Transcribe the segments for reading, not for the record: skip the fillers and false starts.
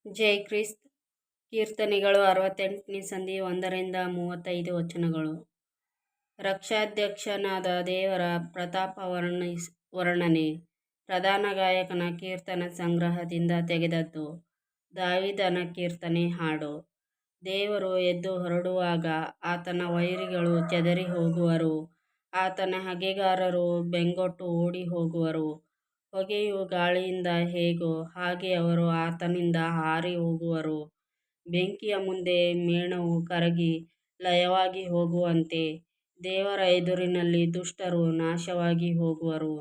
ಜೈ Christ. ಕೀರ್ತನೆಗಳು 68ನೇ ಸಂಧಿ 1-35 ವಚನಗಳು. ರಕ್ಷಾಧ್ಯಕ್ಷನಾದ ದೇವರ ಪ್ರತಾಪ ವರ್ಣನೆ. ಪ್ರಧಾನ ಗಾಯಕನ ಕೀರ್ತನ ಸಂಗ್ರಹದಿಂದ ತೆಗೆದದ್ದು. ದಾವೀದನ ಕೀರ್ತನೆ ಹಾಡು. ದೇವರು ಎದ್ದು ಹೊರಡುವಾಗ ಆತನ ವೈರಿಗಳು ಚದರಿ ಹೋಗುವರು, ಆತನ ಹಗೆಗಾರರು ಬೆಂಗೊಟ್ಟು ಓಡಿ ಹೋಗುವರು. ಹೊಗೆಯು ಗಾಳಿಯಿಂದ ಹೇಗೋ ಹಾಗೆ ಅವರು ಆತನಿಂದ ಹಾರಿ ಹೋಗುವರು. ಬೆಂಕಿಯ ಮುಂದೆ ಮೇಣವು ಕರಗಿ ಲಯವಾಗಿ ಹೋಗುವಂತೆ ದೇವರ ಎದುರಿನಲ್ಲಿ ದುಷ್ಟರು ನಾಶವಾಗಿ ಹೋಗುವರು.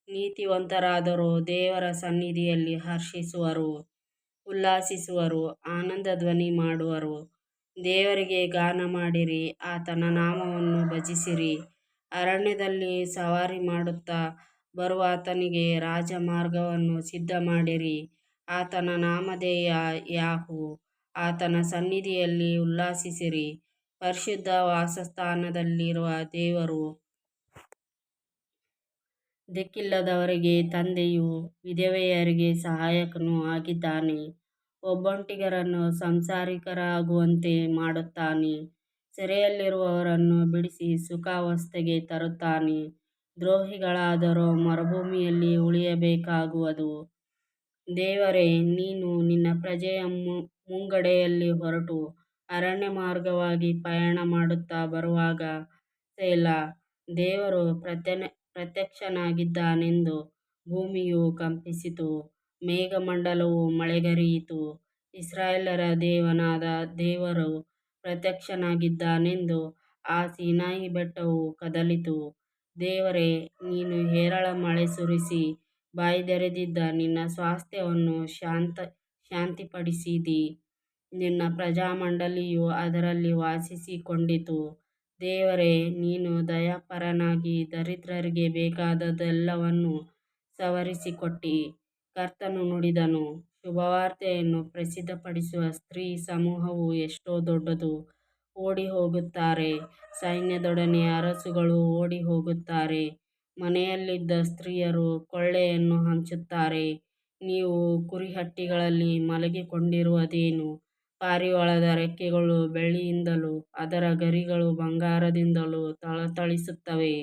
ನೀತಿವಂತರಾದರೋ ದೇವರ ಸನ್ನಿಧಿಯಲ್ಲಿ ಹರ್ಷಿಸುವರು, ಉಲ್ಲಾಸಿಸುವರು, ಆನಂದ ಧ್ವನಿ ಮಾಡುವರು. ದೇವರಿಗೆ ಗಾನ ಮಾಡಿರಿ, ಆತನ ನಾಮವನ್ನು ಭಜಿಸಿರಿ. ಅರಣ್ಯದಲ್ಲಿ ಸವಾರಿ ಮಾಡುತ್ತಾ ಬರುವಾತನಿಗೆ ರಾಜಮಾರ್ಗವನ್ನು ಸಿದ್ಧಮಾಡಿರಿ. ಆತನ ನಾಮಧೇಯ ಯಾಹೂ, ಆತನ ಸನ್ನಿಧಿಯಲ್ಲಿ ಉಲ್ಲಾಸಿಸಿರಿ. ಪರಿಶುದ್ಧ ವಾಸಸ್ಥಾನದಲ್ಲಿರುವ ದೇವರು ದಿಕ್ಕಿಲ್ಲದವರಿಗೆ ತಂದೆಯೂ ವಿಧವೆಯರಿಗೆ ಸಹಾಯಕನೂ ಆಗಿದ್ದಾನೆ. ಒಬ್ಬಂಟಿಗರನ್ನು ಸಂಸಾರಿಕರಾಗುವಂತೆ ಮಾಡುತ್ತಾನೆ, ಸೆರೆಯಲ್ಲಿರುವವರನ್ನು ಬಿಡಿಸಿ ಸುಖಾವಸ್ಥೆಗೆ ತರುತ್ತಾನೆ. ದ್ರೋಹಿಗಳಾದರೋ ಮರುಭೂಮಿಯಲ್ಲಿ ಉಳಿಯಬೇಕಾಗುವುದು. ದೇವರೇ, ನೀನು ನಿನ್ನ ಪ್ರಜೆಯ ಮುಂಗಡೆಯಲ್ಲಿ ಹೊರಟು ಅರಣ್ಯ ಮಾರ್ಗವಾಗಿ ಪಯಣ ಮಾಡುತ್ತಾ ಬರುವಾಗ ಸೆಲಾ. ದೇವರು ಪ್ರತ್ಯಕ್ಷನಾಗಿದ್ದಾನೆಂದು ಭೂಮಿಯು ಕಂಪಿಸಿತು, ಮೇಘಮಂಡಲವು ಮಳೆಗರೆಯಿತು. ಇಸ್ರಾಯೇಲರ ದೇವನಾದ ದೇವರು ಪ್ರತ್ಯಕ್ಷನಾಗಿದ್ದಾನೆಂದು ಆ ಸೀನಾಯಿ ಬೆಟ್ಟವು ಕದಲಿತು. ದೇವರೇ, ನೀನು ಹೇರಳ ಮಳೆ ಸುರಿಸಿ ಬಾಯ್ದೆರೆದಿದ್ದ ನಿನ್ನ ಸ್ವಾಸ್ತ್ಯವನ್ನು ಶಾಂತಿಪಡಿಸಿದಿ. ನಿನ್ನ ಪ್ರಜಾಮಂಡಲಿಯು ಅದರಲ್ಲಿ ವಾಸಿಸಿಕೊಂಡಿತು. ದೇವರೇ, ನೀನು ದಯಾಪರನಾಗಿ ದರಿದ್ರರಿಗೆ ಬೇಕಾದದ್ದೆಲ್ಲವನ್ನೂ ಸವರಿಸಿಕೊಟ್ಟಿ. ಕರ್ತನು ನುಡಿದನು, ಶುಭವಾರ್ತೆಯನ್ನು ಪ್ರಸಿದ್ಧಪಡಿಸುವ ಸ್ತ್ರೀ ಸಮೂಹವು ಎಷ್ಟೋ ದೊಡ್ಡದು. ಓಡಿಹೋಗುತ್ತಾರೆ, ಸೈನ್ಯದೊಡನೆ ಅರಸುಗಳು ಓಡಿಹೋಗುತ್ತಾರೆ. ಮನೆಯಲ್ಲಿದ್ದ ಸ್ತ್ರೀಯರು ಕೊಳ್ಳೆಯನ್ನು ಹಂಚುತ್ತಾರೆ. ನೀವು ಕುರಿಹಟ್ಟಿಗಳಲ್ಲಿ ಮಲಗಿಕೊಂಡಿರುವುದೇನು? ಪಾರಿವಾಳದ ರೆಕ್ಕೆಗಳು ಬೆಳ್ಳಿಯಿಂದಲೂ ಅದರ ಗರಿಗಳು ಬಂಗಾರದಿಂದಲೂ ಥಳಥಳಿಸುತ್ತವೆ.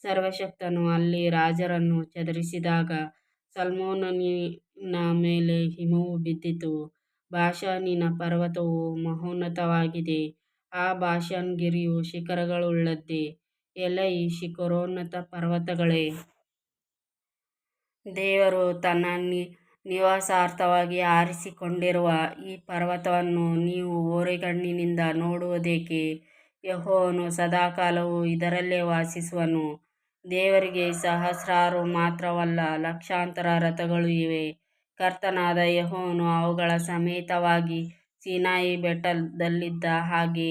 ಸರ್ವಶಕ್ತನು ಅಲ್ಲಿ ರಾಜರನ್ನು ಚದರಿಸಿದಾಗ ಸಲ್ಮೋನನಿನ ಮೇಲೆ ಹಿಮವು ಬಿದ್ದಿತು. ಬಾಷಾನಿನ ಪರ್ವತವು ಮಹೋನ್ನತವಾಗಿದೆ, ಆ ಬಾಷಾನ್ ಗಿರಿಯು ಶಿಖರಗಳುಳ್ಳದ್ದೇ. ಎಲೈ ಶಿಖರೋನ್ನತ ಪರ್ವತಗಳೇ, ದೇವರು ತನ್ನ ನಿವಾಸಾರ್ಥವಾಗಿ ಆರಿಸಿಕೊಂಡಿರುವ ಈ ಪರ್ವತವನ್ನು ನೀವು ಓರೆಗಣ್ಣಿನಿಂದ ನೋಡುವುದೇಕೆ? ಯೆಹೋವನು ಸದಾಕಾಲವೂ ಇದರಲ್ಲೇ ವಾಸಿಸುವನು. ದೇವರಿಗೆ ಸಹಸ್ರಾರು ಮಾತ್ರವಲ್ಲ, ಲಕ್ಷಾಂತರ ರಥಗಳು ಇವೆ. ಕರ್ತನಾದ ಯೆಹೋವನು ಅವುಗಳ ಸಮೇತವಾಗಿ ಸೀನಾಯಿ ಬೆಟ್ಟದಲ್ಲಿದ್ದ ಹಾಗೆ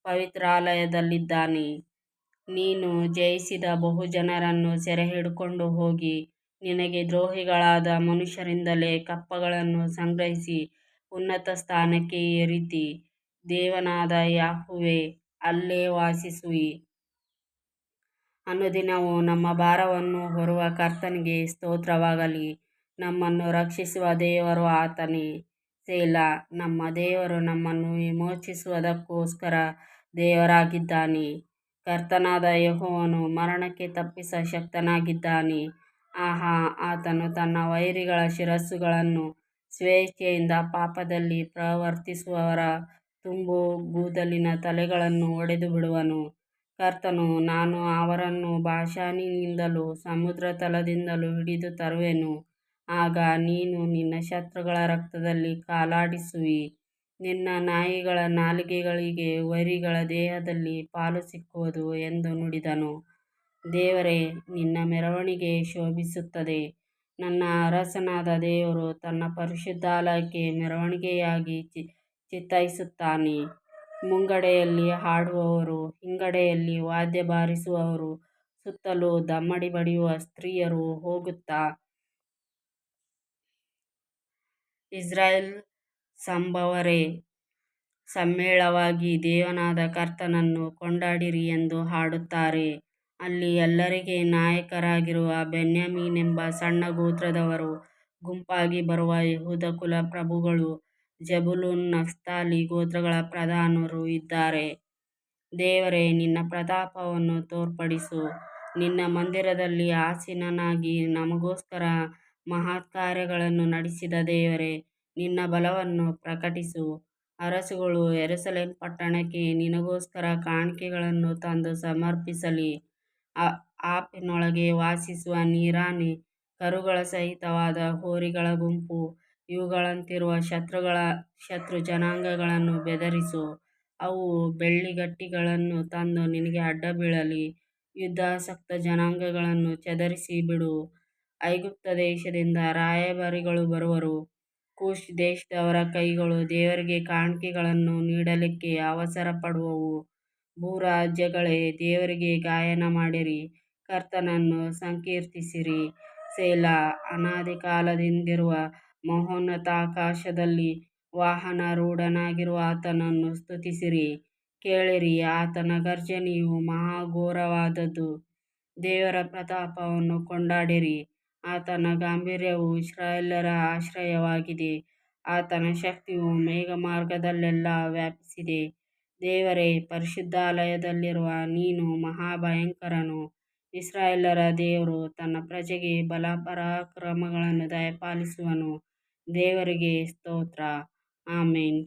ಪವಿತ್ರಾಲಯದಲ್ಲಿದ್ದಾನೆ. ನೀನು ಜಯಿಸಿದ ಬಹುಜನರನ್ನು ಸೆರೆಹಿಡಿದುಕೊಂಡು ಹೋಗಿ, ನಿನಗೆ ದ್ರೋಹಿಗಳಾದ ಮನುಷ್ಯರಿಂದಲೇ ಕಪ್ಪಗಳನ್ನು ಸಂಗ್ರಹಿಸಿ ಉನ್ನತ ಸ್ಥಾನಕ್ಕೆ ಏರಿದ್ದೀ. ದೇವನಾದ ಯಾಹೂವೇ, ಅಲ್ಲೇ ವಾಸಿಸುವಿ. ಅನುದಿನವೂ ನಮ್ಮ ಭಾರವನ್ನು ಹೊರುವ ಕರ್ತನಿಗೆ ಸ್ತೋತ್ರವಾಗಲಿ. ನಮ್ಮನ್ನು ರಕ್ಷಿಸುವ ದೇವರು ಆತನೇ. ಸೆಲಾ. ನಮ್ಮ ದೇವರು ನಮ್ಮನ್ನು ವಿಮೋಚಿಸುವುದಕ್ಕೋಸ್ಕರ ದೇವರಾಗಿದ್ದಾನೆ. ಕರ್ತನಾದ ಯೆಹೋವನು ಮರಣಕ್ಕೆ ತಪ್ಪಿಸ ಶಕ್ತನಾಗಿದ್ದಾನೆ. ಆಹಾ, ಆತನು ತನ್ನ ವೈರಿಗಳ ಶಿರಸ್ಸುಗಳನ್ನೂ ಸ್ವೇಚ್ಛೆಯಿಂದ ಪಾಪದಲ್ಲಿ ಪ್ರವರ್ತಿಸುವವರ ತುಂಬು ಕೂದಲಿನ ತಲೆಗಳನ್ನೂ ಒಡೆದುಬಿಡುವನು. ಕರ್ತನು, ನಾನು ಅವರನ್ನು ಬಾಷಾನಿನಿಂದಲೂ ಸಮುದ್ರತಲದಿಂದಲೂ ಹಿಡಿದು ತರುವೆನು. ಆಗ ನೀನು ನಿನ್ನ ಶತ್ರುಗಳ ರಕ್ತದಲ್ಲಿ ಕಾಲಾಡಿಸುವಿ. ನಿನ್ನ ನಾಯಿಗಳ ನಾಲಿಗೆಗಳಿಗೆ ವೈರಿಗಳ ದೇಹದಲ್ಲಿ ಪಾಲು ಸಿಕ್ಕುವುದು ಎಂದು ನುಡಿದನು. ದೇವರೇ, ನಿನ್ನ ಮೆರವಣಿಗೆ ಶೋಭಿಸುತ್ತದೆ. ನನ್ನ ಅರಸನಾದ ದೇವರು ತನ್ನ ಪರಿಶುದ್ಧಾಲಯಕ್ಕೆ ಮೆರವಣಿಗೆಯಾಗಿ ಚಿತ್ತೈಸುತ್ತಾನೆ. ಮುಂಗಡೆಯಲ್ಲಿ ಹಾಡುವವರೂ ಹಿಂಗಡೆಯಲ್ಲಿ ವಾದ್ಯ ಬಾರಿಸುವವರೂ ಸುತ್ತಲೂ ದಮ್ಮಡಿ ಬಡಿಯುವ ಸ್ತ್ರೀಯರೂ ಹೋಗುತ್ತಾ, ಇಸ್ರಾಯೇಲ್ ಸಂಭವರೇ, ಸಮ್ಮೇಳವಾಗಿ ದೇವನಾದ ಕರ್ತನನ್ನು ಕೊಂಡಾಡಿರಿ ಎಂದು ಹಾಡುತ್ತಾರೆ. ಅಲ್ಲಿ ಎಲ್ಲರಿಗೆ ನಾಯಕರಾಗಿರುವ ಬೆನ್ಯಾಮೀನೆಂಬ ಸಣ್ಣ ಗೋತ್ರದವರು ಗುಂಪಾಗಿ ಬರುವ ಯೆಹೂದ ಕುಲ ಪ್ರಭುಗಳು ಜೆಬುಲೂನ್ ನಫ್ತಾಲಿ ಗೋತ್ರಗಳ ಪ್ರಧಾನರು ಇದ್ದಾರೆ. ದೇವರೇ, ನಿನ್ನ ಪ್ರತಾಪವನ್ನು ತೋರ್ಪಡಿಸು. ನಿನ್ನ ಮಂದಿರದಲ್ಲಿ ಆಸೀನನಾಗಿ ನಮಗೋಸ್ಕರ ಮಹತ್ಕಾರ್ಯಗಳನ್ನು ನಡೆಸಿದ ದೇವರೇ, ನಿನ್ನ ಬಲವನ್ನು ಪ್ರಕಟಿಸು. ಅರಸುಗಳು ಯೆರೂಸಲೇಮ್ ಪಟ್ಟಣಕ್ಕೆ ನಿನಗೋಸ್ಕರ ಕಾಣಿಕೆಗಳನ್ನು ತಂದು ಸಮರ್ಪಿಸಲಿ. ಆಪಿನೊಳಗೆ ವಾಸಿಸುವ ನೀರಾನೆ, ಕರುಗಳ ಸಹಿತವಾದ ಹೋರಿಗಳ ಗುಂಪು, ಇವುಗಳಂತಿರುವ ಶತ್ರು ಜನಾಂಗಗಳನ್ನು ಬೆದರಿಸು. ಅವು ಬೆಳ್ಳಿಗಟ್ಟಿಗಳನ್ನು ತಂದು ನಿನಗೆ ಅಡ್ಡಬೀಳಲಿ. ಯುದ್ಧಾಸಕ್ತ ಜನಾಂಗಗಳನ್ನು ಚದರಿಸಿ ಬಿಡು. ಐಗುಪ್ತ ದೇಶದಿಂದ ರಾಯಭಾರಿಗಳು ಬರುವರು. ಕೂಷ್ ದೇಶದವರ ಕೈಗಳು ದೇವರಿಗೆ ಕಾಣಿಕೆಗಳನ್ನು ನೀಡಲಿಕ್ಕೆ ಅವಸರಪಡುವವು. ಭೂರಾಜ್ಯಗಳೇ, ದೇವರಿಗೆ ಗಾಯನ ಮಾಡಿರಿ, ಕರ್ತನನ್ನು ಸಂಕೀರ್ತಿಸಿರಿ. ಸೆಲಾ. ಅನಾದಿ ಕಾಲದಿಂದಿರುವ ಮಹೋನ್ನತಾಕಾಶದಲ್ಲಿ ವಾಹನಾರೂಢನಾಗಿರುವ ಆತನನ್ನು ಸ್ತುತಿಸಿರಿ. ಕೇಳಿರಿ, ಆತನ ಗರ್ಜನೆಯು ಮಹಾಘೋರವಾದದ್ದು. ದೇವರ ಪ್ರತಾಪವನ್ನು ಕೊಂಡಾಡಿರಿ. ಆತನ ಗಾಂಭೀರ್ಯವು ಇಸ್ರಾಯೇಲ್ಯರ ಆಶ್ರಯವಾಗಿದೆ. ಆತನ ಶಕ್ತಿಯು ಮೇಘಮಾರ್ಗದಲ್ಲೆಲ್ಲ ವ್ಯಾಪಿಸಿದೆ. ದೇವರೇ, ಪರಿಶುದ್ಧಾಲಯದಲ್ಲಿರುವ ನೀನು ಮಹಾಭಯಂಕರನು. ಇಸ್ರಾಯೇಲ್ಯರ ದೇವರು ತನ್ನ ಪ್ರಜೆಗೆ ಬಲಪರಾಕ್ರಮಗಳನ್ನು ದಯಪಾಲಿಸುವನು. ದೇವರಿಗೆ ಸ್ತೋತ್ರ. ಆಮೆನ್.